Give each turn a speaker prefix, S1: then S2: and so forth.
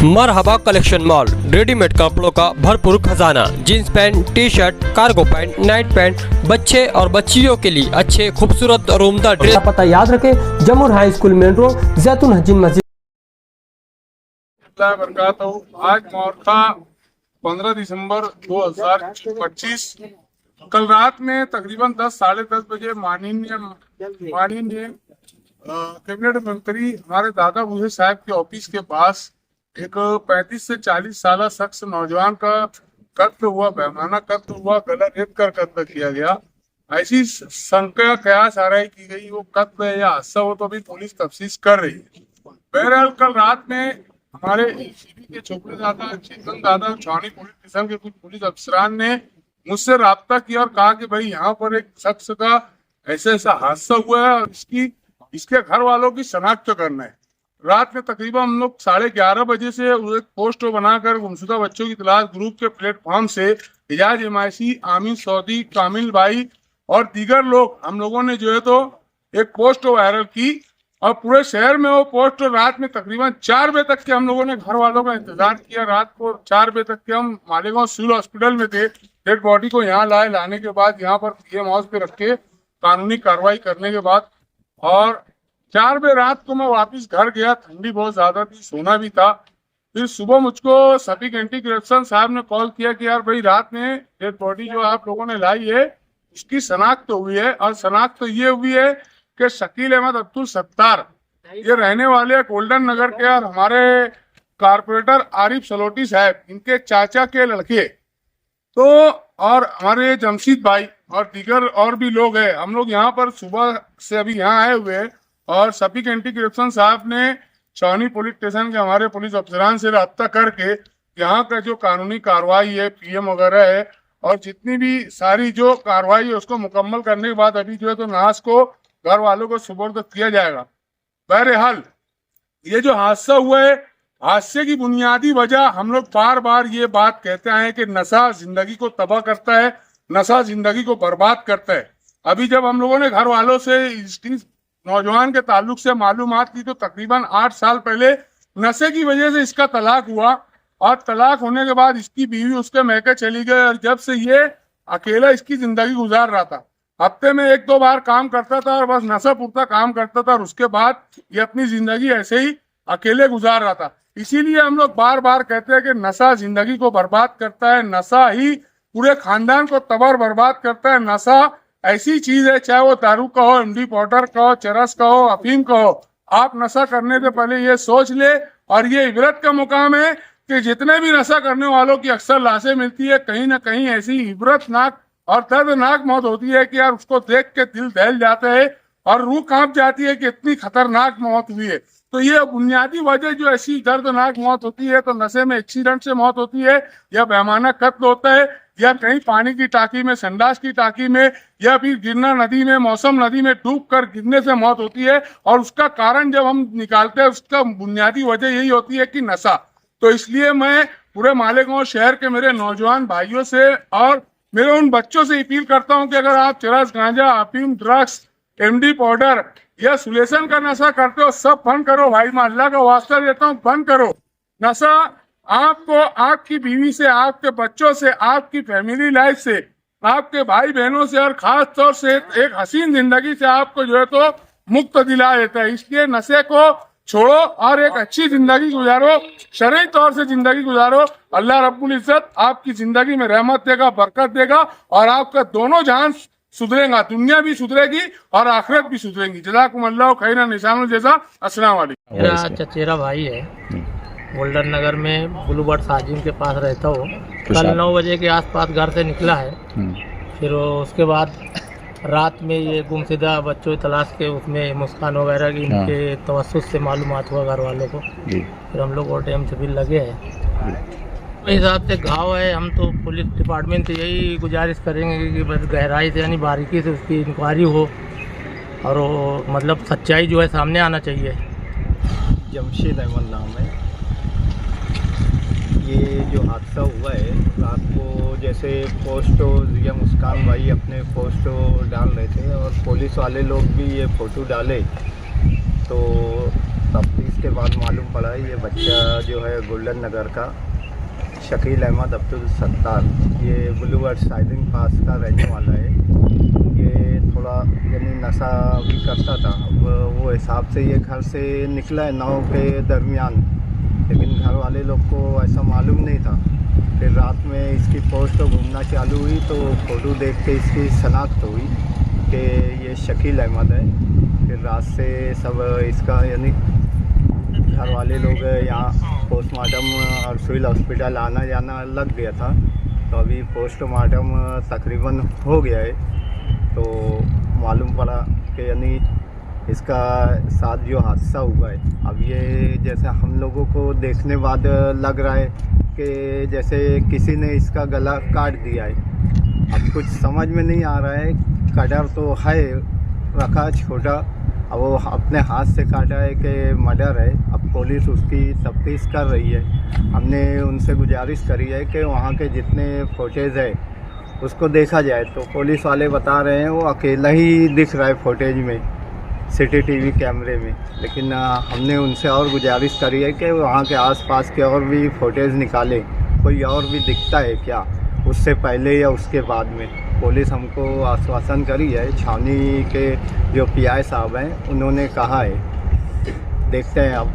S1: मरहबा collection mall, readymade कपड़ों का भरपूर खजाना, jeans pant, T shirt, cargo pant, night pant, बच्चे और बच्चियों के लिए अच्छे खूबसूरत और उम्दा ड्रेस।
S2: पता याद रखें, जमुर हाई स्कूल मेन रोड, जैतून हजीन मस्जिद।
S3: आज मोर्चा 15 दिसंबर 2025 कल रात में तकरीबन 10 साढ़े 10 बजे माननीय कैबिनेट मंत्री हमारे दादा बूढ़े साहब के ऑफिस के पास एक 35 से 40 साल शख्स नौजवान का कत्ल हुआ, बेमाना कत्ल हुआ, गला रेत कर कत्ल किया गया। ऐसी शंका कयास आराई की गई वो कत्ल है या हादसा हो, तो अभी पुलिस तफ्तीश कर रही है। बहरहाल कल रात में हमारे एसीबी के छोटे दादा चेतन दादा छावनी पुलिस स्टेशन के कुछ पुलिस अफसरान ने मुझसे राब्ता किया और कहा कि भाई यहाँ पर एक शख्स का ऐसा हादसा हुआ है और इसके घर वालों की शनाख्त करना है। रात में तकरीबन हम लोग 11:30 बजे से एक पोस्ट बनाकर गुमशुदा बच्चों की तलाश ग्रुप के प्लेटफॉर्म से इजाज एमआईसी, आमिर सऊदी, कामिल भाई और दीगर लोग हम लोगों ने जो है तो एक पोस्ट वायरल की और पूरे शहर में वो पोस्ट रात में तकरीबन 4 बजे तक के हम लोगों ने घर वालों का इंतजार किया। रात को 4 बजे तक के हम मालेगांव सिविल हॉस्पिटल में थे। डेड बॉडी को यहाँ लाने के बाद यहाँ पर पीएम हाउस पे रख के कानूनी कार्रवाई करने के बाद और 4 बजे रात को मैं वापस घर गया। ठंडी बहुत ज्यादा थी, सोना भी था। फिर सुबह मुझको सफीक एंटी करप्शन साहब ने कॉल किया कि यार भाई रात में डेड बॉडी जो आप लोगों ने लाई है उसकी शनाख्त तो हुई है और शनाख्त तो ये हुई है कि शकील अहमद अब्दुल सत्तार ये रहने वाले गोल्डन नगर के और हमारे कारपोरेटर आरिफ सलोटी साहब इनके चाचा के लड़के तो और हमारे जमशीद भाई और दीगर और भी लोग हैं। हम लोग यहाँ पर सुबह से अभी यहाँ आए हुए हैं और सफीक एंटी करप्शन साहब ने छावनी पुलिस स्टेशन के हमारे पुलिस अफसरान से राब्ता करके यहाँ का जो कानूनी कार्रवाई है, पीएम वगैरह है और जितनी भी सारी जो कार्रवाई है उसको मुकम्मल करने के बाद अभी जो है तो नाश को घर वालों को सुपुर्द किया जाएगा। बहरहाल ये जो हादसा हुआ है, हादसे की बुनियादी वजह हम लोग बार बार ये बात कहते आए कि नशा जिंदगी को तबाह करता है, नशा जिंदगी को बर्बाद करता है। अभी जब हम लोगों ने घर वालों से इस नौजवान के ताल्लुक से मालूमात की तो तकरीबन 8 साल पहले नशे की वजह से इसका तलाक हुआ और तलाक होने के बाद इसकी बीवी उसके मैके चली गई और जब से ये अकेला इसकी जिंदगी गुजार रहा था। हफ्ते में 1-2 बार काम करता था और बस नशा पूर्ता काम करता था और उसके बाद ये अपनी जिंदगी ऐसे ही अकेले गुजार रहा था। इसीलिए हम लोग बार बार कहते हैं कि नशा जिंदगी को बर्बाद करता है, नशा ही पूरे खानदान को तबाह बर्बाद करता है। नशा ऐसी चीज है, चाहे वो दारू का हो, एमडी पाउडर का हो, चरस का हो, अफीम का हो, आप नशा करने से पहले ये सोच ले और ये इबरत का मुकाम है कि जितने भी नशा करने वालों की अक्सर लाशें मिलती है, कहीं ना कहीं ऐसी इबरतनाक और दर्दनाक मौत होती है कि यार उसको देख के दिल दहल जाता है और रूह कांप जाती है कि इतनी खतरनाक मौत हुई है। तो ये बुनियादी वजह जो ऐसी दर्दनाक मौत होती है तो नशे में एक्सीडेंट से मौत होती है या बेमाना कत्ल होता है या कहीं पानी की टाकी में, संडास की टाकी में या फिर गिरना नदी में, मौसम नदी में डूब कर गिरने से मौत होती है। और उसका कारण जब हम निकालते हैं उसका बुनियादी वजह यही होती है कि नशा। तो इसलिए मैं पूरे मालेगांव शहर के मेरे नौजवान भाइयों से और मेरे उन बच्चों से अपील करता हूं कि अगर आप चरस, गांजा, अफीम, ड्रग्स, एमडी पाउडर या सुलेशन का नशा करते हो सब बंद करो भाई। मैं अल्लाह का वास्ता देता हूँ, बंद करो। नशा आपको आपकी बीवी से, आपके बच्चों से, आपकी फैमिली लाइफ से, आपके भाई बहनों से और खास तौर से एक हसीन जिंदगी से आपको जो है तो मुक्त दिला देता है। इसलिए नशे को छोड़ो और एक अच्छी जिंदगी गुजारो, शरई तौर से जिंदगी गुजारो। अल्लाह रब्बुल इज्जत आपकी जिंदगी में रहमत देगा, बरकत देगा और आपका दोनों जहान सुधरेगा, दुनिया भी सुधरेगी और आखिरत भी सुधरेगी। जज़ाकुमुल्लाह खैरन निशानुल जज़ा। अस्सलाम वालेकुम।
S4: मेरा चचेरा भाई है, गोल्डन नगर में ब्लू बर्ड साजिम के पास रहता हो। कल 9 बजे के आसपास घर से निकला है। फिर उसके बाद रात में ये गुमशुदा बच्चों की तलाश के उसमें मुस्कान वगैरह की इनके तवस्सुस से मालूमात हुआ घर वालों को। फिर हम लोग और टाइम से भी लगे हैं। इस हिसाब से घाव है। हम तो पुलिस डिपार्टमेंट से यही गुजारिश करेंगे कि बस गहराई से यानी बारीकी से उसकी इंक्वायरी हो और वो मतलब सच्चाई जो है सामने आना चाहिए।
S5: जमशेद अहमद नाम है। ये जो हादसा हुआ है रात को, जैसे पोस्ट या मुस्कान भाई अपने पोस्ट डाल रहे थे और पुलिस वाले लोग भी ये फ़ोटो डाले तो तफ्तीश के बाद मालूम पड़ा है ये बच्चा जो है गोल्डन नगर का शकील अहमद अब्दुल सत्तार, ये बुलूवर्ड साइडिंग पास का रहने वाला है। ये थोड़ा यानी नशा भी करता था। अब वो हिसाब से ये घर से निकला है 9 के दरमियान, लेकिन घर वाले लोग को ऐसा मालूम नहीं था। फिर रात में इसकी पोस्ट घूमना चालू हुई तो फ़ोटो देख के इसकी शनाख्त हुई कि ये शकील अहमद है। फिर रात से सब इसका यानी घर वाले लोग यहाँ पोस्टमार्टम और सिविल हॉस्पिटल आना जाना लग गया था। तो अभी पोस्टमार्टम तकरीबन हो गया है, तो मालूम पड़ा कि यानी इसका साथ जो हादसा हुआ है, अब ये जैसे हम लोगों को देखने बाद लग रहा है कि जैसे किसी ने इसका गला काट दिया है। अब कुछ समझ में नहीं आ रहा है, कटर तो है रखा छोटा, अब वो अपने हाथ से काटा है कि मर्डर है। अब पुलिस उसकी तफ्तीश कर रही है। हमने उनसे गुजारिश करी है कि वहाँ के जितने फुटेज है उसको देखा जाए, तो पुलिस वाले बता रहे हैं वो अकेला ही दिख रहा है फुटेज में, CCTV कैमरे में। लेकिन हमने उनसे और गुजारिश करी है कि वहाँ के आसपास के और भी फुटेज निकालें, कोई और भी दिखता है क्या उससे पहले या उसके बाद में। पुलिस हमको आश्वासन करी है, छावनी के जो PI साहब हैं उन्होंने कहा है, देखते हैं अब